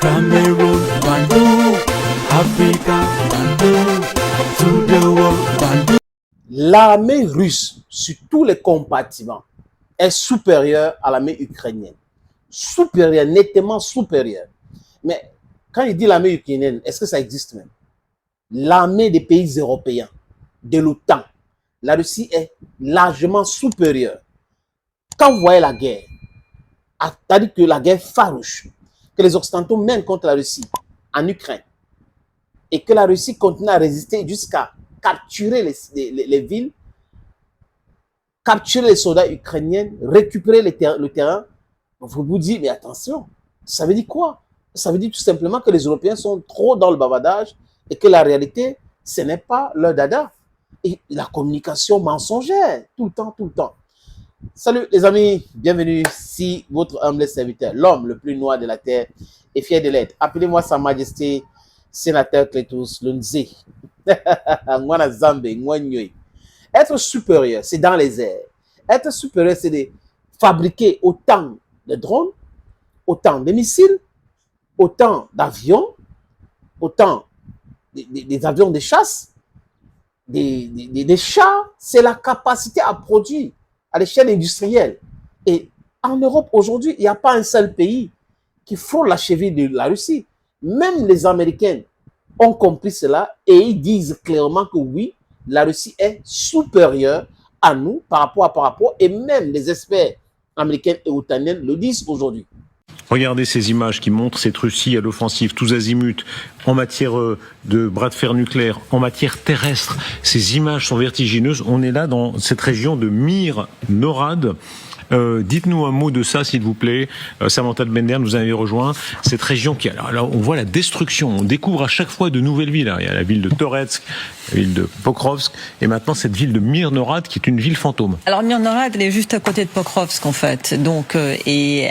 Cameroon, Bandung, Africa, Bandung, to the world, Bandung. L'armée russe, sur tous les compartiments, est supérieure à l'armée ukrainienne. Supérieure, nettement supérieure. Mais quand il dit l'armée ukrainienne, est-ce que ça existe même? L'armée des pays européens, de l'OTAN, la Russie est largement supérieure. Quand vous voyez la guerre, c'est-à-dire que la guerre farouche, que les Occidentaux mènent contre la Russie en Ukraine, et que la Russie continue à résister jusqu'à capturer les villes, capturer les soldats ukrainiens, récupérer le terrain, vous vous dites, mais attention, ça veut dire quoi? Ça veut dire tout simplement que les Européens sont trop dans le bavardage et que la réalité, ce n'est pas leur dada. Et la communication mensongère, tout le temps, tout le temps. Salut les amis, bienvenue ici, votre humble serviteur, l'homme le plus noir de la terre et fier de l'être. Appelez-moi Sa Majesté, sénateur Cletus Lunzi. Être supérieur, c'est dans les airs. Être supérieur, c'est de fabriquer autant de drones, autant de missiles, autant d'avions, autant des avions de chasse, des chars. C'est la capacité à produire à l'échelle industrielle. Et en Europe, aujourd'hui, il n'y a pas un seul pays qui frôle la cheville de la Russie. Même les Américains ont compris cela et ils disent clairement que oui, la Russie est supérieure à nous par rapport, et même les experts américains et otaniens le disent aujourd'hui. Regardez ces images qui montrent cette Russie à l'offensive tous azimuts en matière de bras de fer nucléaire, en matière terrestre. Ces images sont vertigineuses. On est là dans cette région de Mir-Norad. Dites-nous un mot de ça, s'il vous plaît. Samantha de Bender nous avait rejoint. Cette région qui, alors là, on voit la destruction. On découvre à chaque fois de nouvelles villes. Il y a la ville de Toretsk, la ville de Pokrovsk, et maintenant cette ville de Mir-Norad qui est une ville fantôme. Alors Mir-Norad, elle est juste à côté de Pokrovsk en fait. Donc, et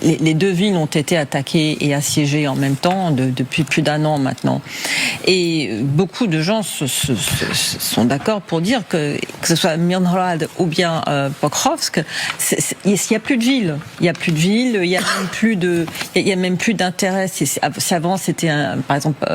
les deux villes ont été attaquées et assiégées en même temps depuis plus d'1 an maintenant. Et beaucoup de gens sont d'accord pour dire que ce soit Mir-Norad ou bien Pokrovsk, il n'y a plus de ville. Il n'y a plus de ville, il y a même plus d'intérêt. Avant, c'était par exemple,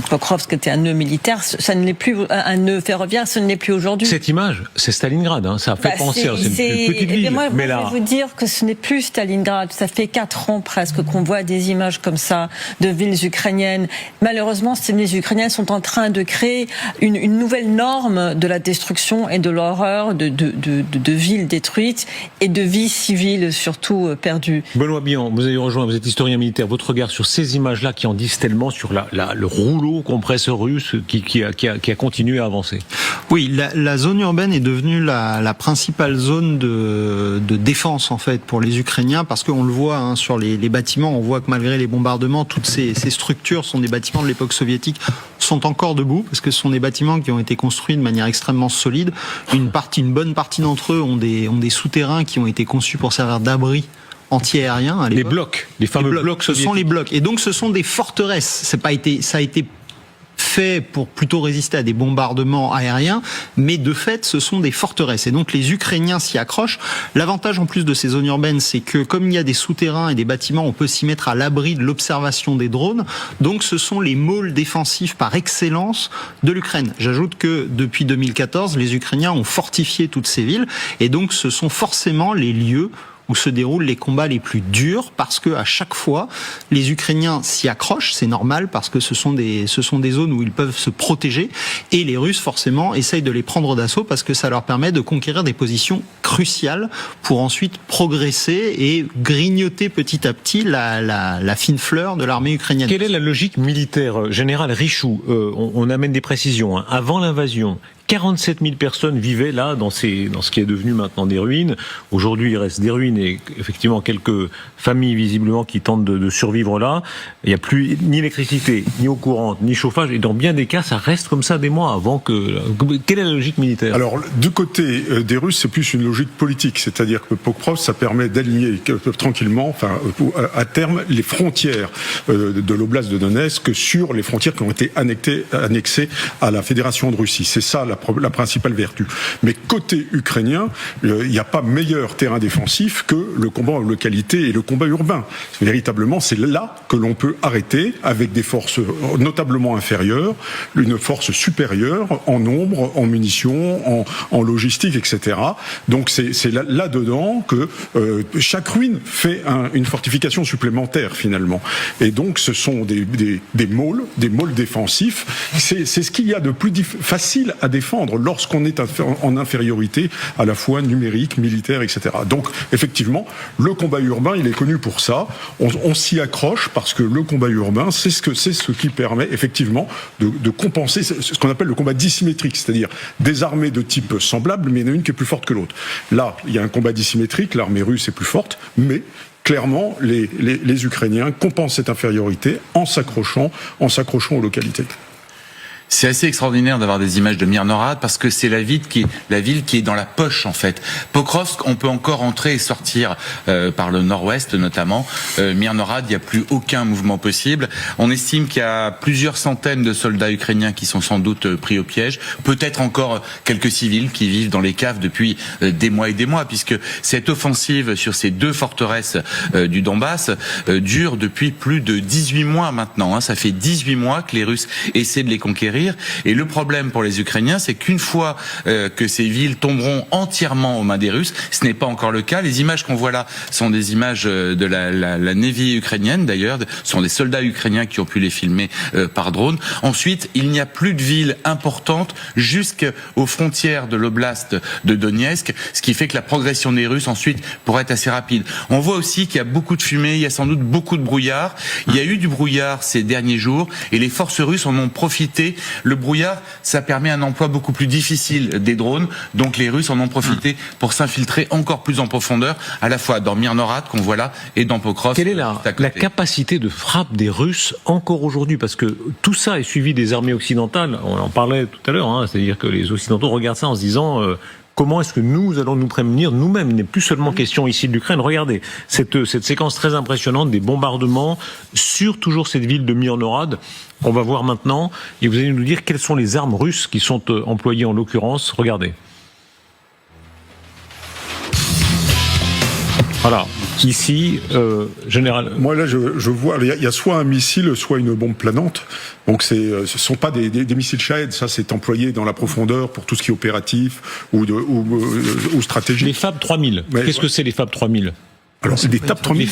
Pokrovsk était un nœud militaire, ça ne l'est plus, un nœud ferroviaire, ce ne l'est plus aujourd'hui. Cette image, c'est Stalingrad, hein, ça fait penser à une petite ville. Moi, mais là... je vais vous dire que ce n'est plus Stalingrad. Ça fait 4 ans presque qu'on voit des images comme ça de villes ukrainiennes. Malheureusement, ces villes ukrainiennes sont en train de créer une nouvelle norme de la destruction et de l'horreur de villes détruites et de vies civiles surtout perdues. Benoît Billon, vous avez rejoint, vous êtes historien militaire. Votre regard sur ces images-là qui en disent tellement sur le rouleau compresseur russe qui a continué à avancer. Oui, la zone urbaine est devenue la principale zone de défense en fait pour les Ukrainiens parce qu'on le voit hein, sur les bâtiments, on voit que malgré les bombardements, toutes ces structures sont des bâtiments de l'époque soviétique, sont encore debout parce que ce sont des bâtiments qui ont été construits de manière extrêmement solide. Une bonne partie d'entre eux ont des souterrains qui ont été conçus pour servir d'abri anti-aérien. Les blocs, les fameux blocs soviétiques. Ce sont les blocs. Et donc ce sont des forteresses. Ça a été fait pour plutôt résister à des bombardements aériens, mais de fait, ce sont des forteresses. Et donc les Ukrainiens s'y accrochent. L'avantage en plus de ces zones urbaines, c'est que comme il y a des souterrains et des bâtiments, on peut s'y mettre à l'abri de l'observation des drones. Donc ce sont les môles défensifs par excellence de l'Ukraine. J'ajoute que depuis 2014, les Ukrainiens ont fortifié toutes ces villes, et donc ce sont forcément les lieux où se déroulent les combats les plus durs parce que à chaque fois les Ukrainiens s'y accrochent, c'est normal parce que ce sont des zones où ils peuvent se protéger et les Russes forcément essayent de les prendre d'assaut parce que ça leur permet de conquérir des positions cruciales pour ensuite progresser et grignoter petit à petit la fine fleur de l'armée ukrainienne. Quelle est la logique militaire? Général Richoux, on amène des précisions. Hein. Avant l'invasion, 47 000 personnes vivaient là, dans ce qui est devenu maintenant des ruines. Aujourd'hui, il reste des ruines et effectivement quelques familles visiblement qui tentent de survivre là. Il n'y a plus ni électricité, ni eau courante, ni chauffage. Et dans bien des cas, ça reste comme ça des mois avant que... Quelle est la logique militaire? Alors, du côté des Russes, c'est plus une logique politique. C'est-à-dire que Pokrovsk, ça permet d'aligner tranquillement, enfin, à terme, les frontières de l'oblast de Donetsk sur les frontières qui ont été annexées à la Fédération de Russie. C'est ça la la principale vertu. Mais côté ukrainien, il n'y a pas meilleur terrain défensif que le combat en localité et le combat urbain. Véritablement, c'est là que l'on peut arrêter avec des forces notablement inférieures, une force supérieure en nombre, en munitions, en logistique, etc. Donc c'est là-dedans que chaque ruine fait une fortification supplémentaire finalement. Et donc ce sont des môles défensifs. C'est ce qu'il y a de plus facile à défendre lorsqu'on est en infériorité à la fois numérique, militaire, etc. Donc effectivement, le combat urbain, il est connu pour ça. On s'y accroche parce que le combat urbain, c'est ce qui permet effectivement de compenser ce qu'on appelle le combat dissymétrique, c'est-à-dire des armées de type semblable, mais il y en a une qui est plus forte que l'autre. Là, il y a un combat dissymétrique, l'armée russe est plus forte, mais clairement, les Ukrainiens compensent cette infériorité en s'accrochant aux localités. C'est assez extraordinaire d'avoir des images de Myrnorad parce que c'est la ville qui est dans la poche en fait. Pokrovsk, on peut encore entrer et sortir par le nord-ouest notamment. Myrnorad, il n'y a plus aucun mouvement possible. On estime qu'il y a plusieurs centaines de soldats ukrainiens qui sont sans doute pris au piège. Peut-être encore quelques civils qui vivent dans les caves depuis des mois et des mois, puisque cette offensive sur ces deux forteresses du Donbass dure depuis plus de 18 mois maintenant. Ça fait 18 mois que les Russes essaient de les conquérir. Et le problème pour les Ukrainiens, c'est qu'une fois que ces villes tomberont entièrement aux mains des Russes, ce n'est pas encore le cas. Les images qu'on voit là sont des images de la Navy ukrainienne d'ailleurs, ce sont des soldats ukrainiens qui ont pu les filmer par drone. Ensuite, il n'y a plus de villes importantes jusqu'aux frontières de l'oblast de Donetsk, ce qui fait que la progression des Russes ensuite pourrait être assez rapide. On voit aussi qu'il y a beaucoup de fumée, il y a sans doute beaucoup de brouillard. Il y a eu du brouillard ces derniers jours et les forces russes en ont profité. Le brouillard, ça permet un emploi beaucoup plus difficile des drones, donc les Russes en ont profité pour s'infiltrer encore plus en profondeur, à la fois dans Myrnorad qu'on voit là et dans Pokrovsk. Quelle est la capacité de frappe des Russes encore aujourd'hui? Parce que tout ça est suivi des armées occidentales, on en parlait tout à l'heure, c'est-à-dire que les Occidentaux regardent ça en se disant... Comment est-ce que nous allons nous prémunir nous-mêmes? Il n'est plus seulement question ici de l'Ukraine. Regardez, cette séquence très impressionnante des bombardements sur toujours cette ville de Myrnorad. On va voir maintenant, et vous allez nous dire quelles sont les armes russes qui sont employées en l'occurrence. Regardez. Voilà, ici, général... Moi là, je vois, il y a soit un missile, soit une bombe planante. Donc ce sont pas des missiles Shahed, ça c'est employé dans la profondeur pour tout ce qui est opératif ou stratégique. Les FAB 3000, qu'est-ce que c'est les FAB 3000 ? Alors c'est des TAP 3000.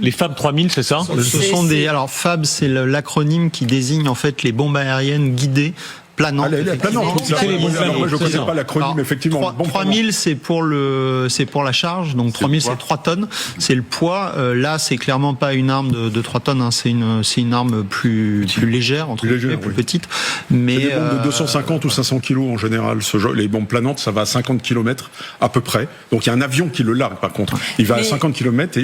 Les FAB 3000, c'est ça ? Ce sont alors FAB, c'est l'acronyme qui désigne en fait les bombes aériennes guidées. Planant. Moi, je ne connais pas l'acronyme, effectivement. 3000, c'est pour la charge. Donc, 3000, c'est 3 tonnes. C'est le poids. Là, c'est clairement pas une arme de 3 tonnes. C'est une arme plus légère, plus petite. Mais c'est des bombes de 250 ou 500 kilos en général. Les bombes planantes, ça va à 50 km à peu près. Donc, il y a un avion qui le largue, par contre. Il va à 50 km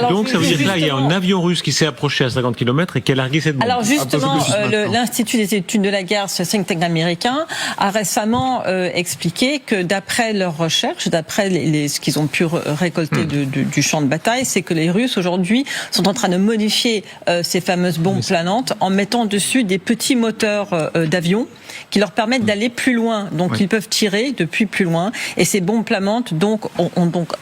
donc, ça veut dire que là, il y a un avion russe qui s'est approché à 50 km et qui a largué cette bombe. Alors, justement, l'Institut des études de la guerre, ce think tank américain, a récemment expliqué que d'après leurs recherches, d'après ce qu'ils ont pu récolter du champ de bataille, c'est que les Russes aujourd'hui sont en train de modifier ces fameuses bombes planantes en mettant dessus des petits moteurs d'avion qui leur permettent d'aller plus loin. Donc ils peuvent tirer depuis plus loin. Et ces bombes planantes ont donc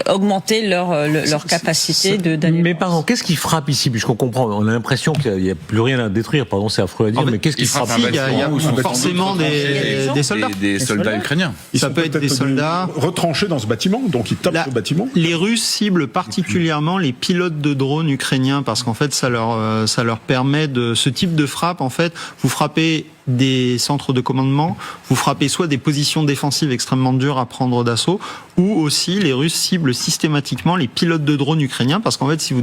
augmenter leur capacité d'aller. Mais pardon, qu'est-ce qui frappe ici? Puisqu'on comprend, on a l'impression qu'il n'y a plus rien à détruire. Pardon, c'est affreux à dire, mais qu'est-ce qui frappe? Il y a forcément des soldats. Des soldats ukrainiens. Ça peut être des soldats retranchés dans ce bâtiment, donc ils tapent le bâtiment. Les Russes ciblent particulièrement les pilotes de drones ukrainiens parce qu'en fait, ça leur permet ce type de frappe. En fait, vous frappez des centres de commandement, vous frappez soit des positions défensives extrêmement dures à prendre d'assaut, ou aussi les Russes ciblent systématiquement les pilotes de drones ukrainiens, parce qu'en fait, si vous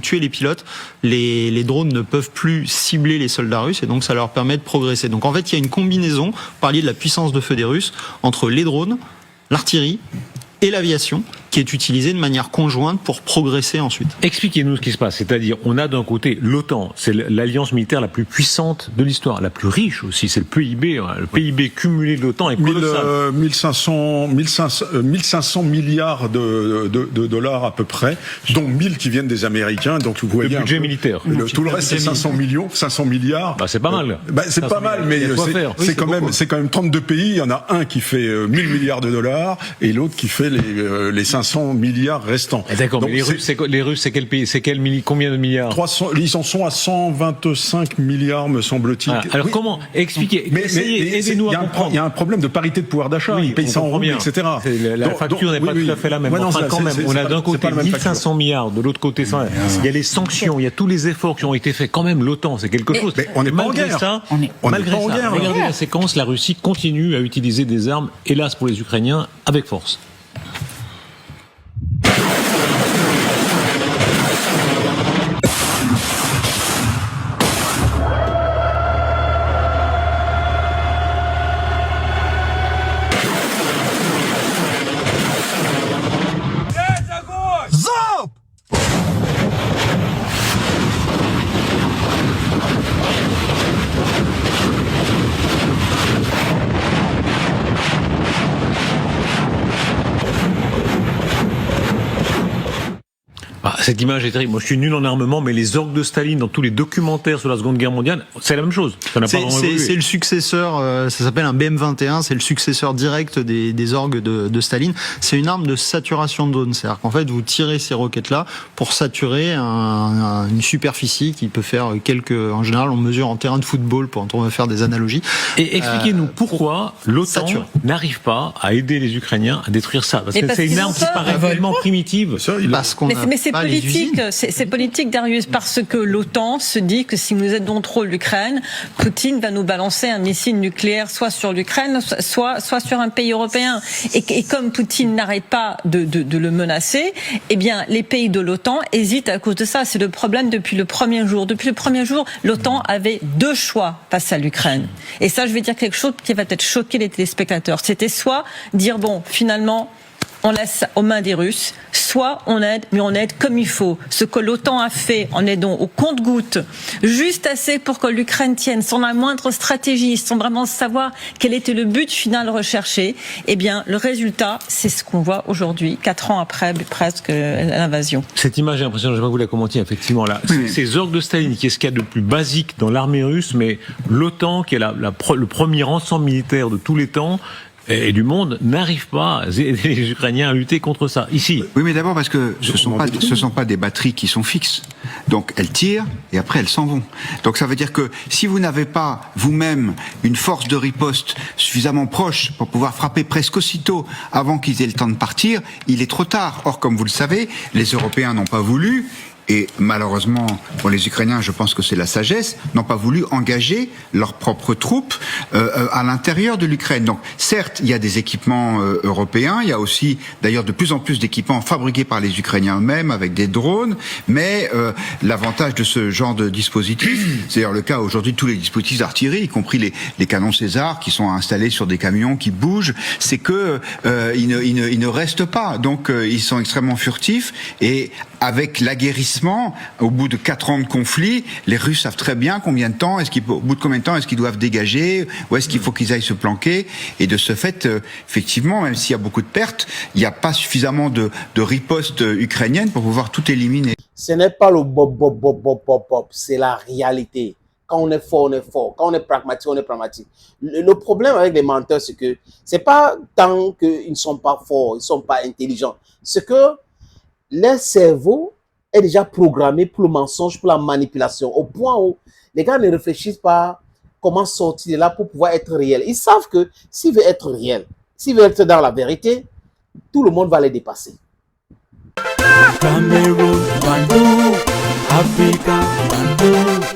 tuez les pilotes, les drones ne peuvent plus cibler les soldats russes, et donc ça leur permet de progresser. Donc en fait, il y a une combinaison, vous parliez de la puissance de feu des Russes, entre les drones, l'artillerie et l'aviation, qui est utilisé de manière conjointe pour progresser ensuite. Expliquez-nous ce qui se passe. C'est-à-dire, on a d'un côté l'OTAN, c'est l'alliance militaire la plus puissante de l'histoire, la plus riche aussi. C'est le PIB. Le PIB cumulé de l'OTAN est colossal. 1500 milliards de dollars à peu près, dont 1000 qui viennent des Américains. Donc vous voyez Le budget militaire. Tout le reste c'est 500 milliards. Bah, c'est pas mal. C'est pas mal, mais c'est quand même 32 pays. Il y en a un qui fait 1000 milliards de dollars et l'autre qui fait les 500 milliards restants. D'accord, mais les Russes, c'est quel pays, combien de milliards? 300, ils en sont à 125 milliards, me semble-t-il. Alors comment expliquez, aidez-nous à comprendre. Il y a un problème de parité de pouvoir d'achat. Ils payent ça en roubles, etc. La facture n'est pas tout à fait la même. Enfin, quand même, on a d'un côté 1500 milliards, de l'autre côté, il y a les sanctions, il y a tous les efforts qui ont été faits. Quand même, l'OTAN, c'est quelque chose. Mais on n'est pas en guerre. Malgré ça, regardez la séquence, la Russie continue à utiliser des armes, hélas pour les Ukrainiens, avec force. Cette image est terrible. Moi, je suis nul en armement, mais les orgues de Staline dans tous les documentaires sur la Seconde Guerre mondiale, c'est la même chose. Ça n'a pas vraiment évolué. C'est le successeur, ça s'appelle un BM-21, c'est le successeur direct des orgues de Staline. C'est une arme de saturation de zone. C'est-à-dire qu'en fait, vous tirez ces roquettes-là pour saturer une superficie qui peut faire en général, on mesure en terrain de football pour faire des analogies. Et expliquez-nous pourquoi l'OTAN n'arrive pas à aider les Ukrainiens à détruire ça. Parce que c'est une arme qui paraît tellement primitive. Parce qu'on mais c'est politique, c'est politique, Darius, parce que l'OTAN se dit que si nous aidons trop l'Ukraine, Poutine va nous balancer un missile nucléaire soit sur l'Ukraine, soit sur un pays européen. Et comme Poutine n'arrête pas de le menacer, eh bien, les pays de l'OTAN hésitent à cause de ça. C'est le problème depuis le premier jour. Depuis le premier jour, l'OTAN avait deux choix face à l'Ukraine. Et ça, je vais dire quelque chose qui va peut-être choquer les téléspectateurs. C'était soit dire, bon, finalement, on laisse aux mains des Russes, soit on aide, mais on aide comme il faut. Ce que l'OTAN a fait en aidant au compte-gouttes, juste assez pour que l'Ukraine tienne, sans la moindre stratégie, sans vraiment savoir quel était le but final recherché, eh bien, le résultat, c'est ce qu'on voit aujourd'hui, 4 ans après presque l'invasion. Cette image est impressionnante, je vais vous la commenter, effectivement, là. Ces orgues de Staline, qui est ce qu'il y a de plus basique dans l'armée russe, mais l'OTAN, qui est le premier ensemble militaire de tous les temps, et du monde, n'arrive pas à aider les Ukrainiens à lutter contre ça. Ici. Oui, mais d'abord parce que ce sont pas des batteries qui sont fixes. Donc elles tirent et après elles s'en vont. Donc ça veut dire que si vous n'avez pas vous-même une force de riposte suffisamment proche pour pouvoir frapper presque aussitôt avant qu'ils aient le temps de partir, il est trop tard. Or, comme vous le savez, les Européens n'ont pas voulu. Et malheureusement, pour les Ukrainiens, je pense que c'est la sagesse, n'ont pas voulu engager leurs propres troupes à l'intérieur de l'Ukraine. Donc, certes, il y a des équipements européens, il y a aussi, d'ailleurs, de plus en plus d'équipements fabriqués par les Ukrainiens eux-mêmes, avec des drones, mais l'avantage de ce genre de dispositif, c'est d'ailleurs le cas aujourd'hui de tous les dispositifs d'artillerie, y compris les canons César, qui sont installés sur des camions qui bougent, c'est que ils ne restent pas. Donc, ils sont extrêmement furtifs, et avec l'aguerrissement, au bout de 4 ans de conflit, les Russes savent très bien au bout de combien de temps est-ce qu'ils doivent dégager, où est-ce qu'il faut qu'ils aillent se planquer. Et de ce fait, effectivement, même s'il y a beaucoup de pertes, il n'y a pas suffisamment de riposte ukrainienne pour pouvoir tout éliminer. Ce n'est pas le bop, c'est la réalité. Quand on est fort, on est fort. Quand on est pragmatique, on est pragmatique. Le problème avec les menteurs, c'est que c'est pas tant qu'ils ne sont pas forts, ils ne sont pas intelligents. C'est que leur cerveau est déjà programmé pour le mensonge, pour la manipulation, au point où les gars ne réfléchissent pas comment sortir de là pour pouvoir être réel. Ils savent que s'ils veulent être réel, s'ils veulent être dans la vérité, tout le monde va les dépasser. Cameroun, Bandung, Africa, Bandung.